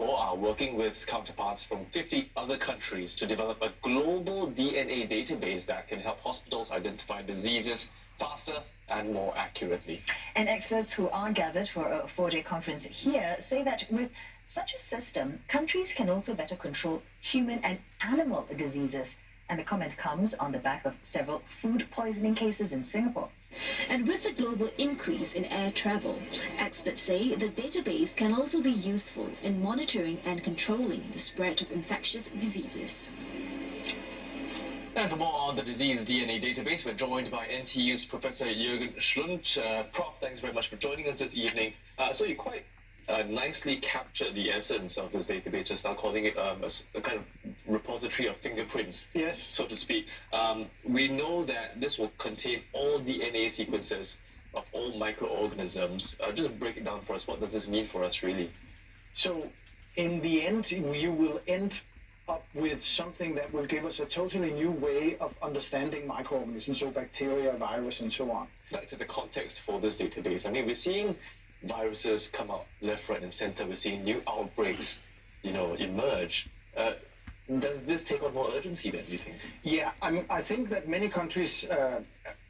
Singapore are working with counterparts from 50 other countries to develop a global DNA database that can help hospitals identify diseases faster and more accurately. And experts who are gathered for a 4-day conference here say that with such a system, countries can also better control human and animal diseases. And the comment comes on the back of several food poisoning cases in Singapore. And with the global increase in air travel, experts say the database can also be useful in monitoring and controlling the spread of infectious diseases. And for more on the disease DNA database, we're joined by NTU's Professor Jürgen Schlund. Prof, thanks very much for joining us this evening. So you quite nicely captured the essence of this database, just now calling it a kind of repository of fingerprints, yes, so to speak. We know that this will contain all DNA sequences of all microorganisms. Just break it down for us. What does this mean for us, really? So, in the end, you will end up with something that will give us a totally new way of understanding microorganisms, so bacteria, virus, and so on. Back to the context for this database. I mean, we're seeing viruses come out left, right, and center. We're seeing new outbreaks, emerge. Does this take on more urgency then, do you think? Yeah, I think that many countries,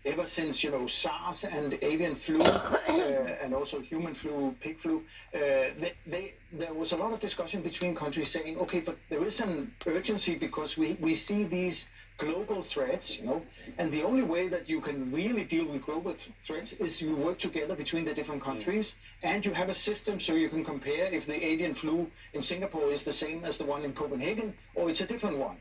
ever since, SARS and avian flu, and also human flu, pig flu, there was a lot of discussion between countries saying, okay, but there is an urgency because we see these global threats, and the only way that you can really deal with global threats is you work together between the different countries, and you have a system so you can compare if the avian flu in Singapore is the same as the one in Copenhagen, or it's a different one.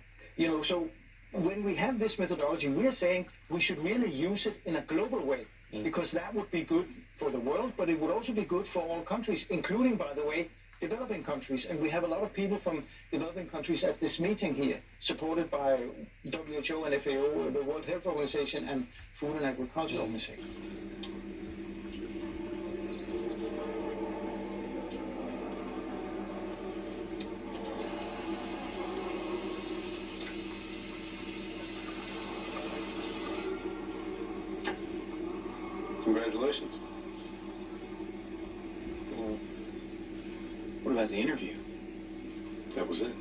So when we have this methodology, we're saying we should really use it in a global way, because that would be good for the world, but it would also be good for all countries, including, by the way, developing countries. And we have a lot of people from developing countries at this meeting here, supported by WHO and FAO, the World Health Organization, and Food and Agriculture Organization. Congratulations. What about the interview? That was it.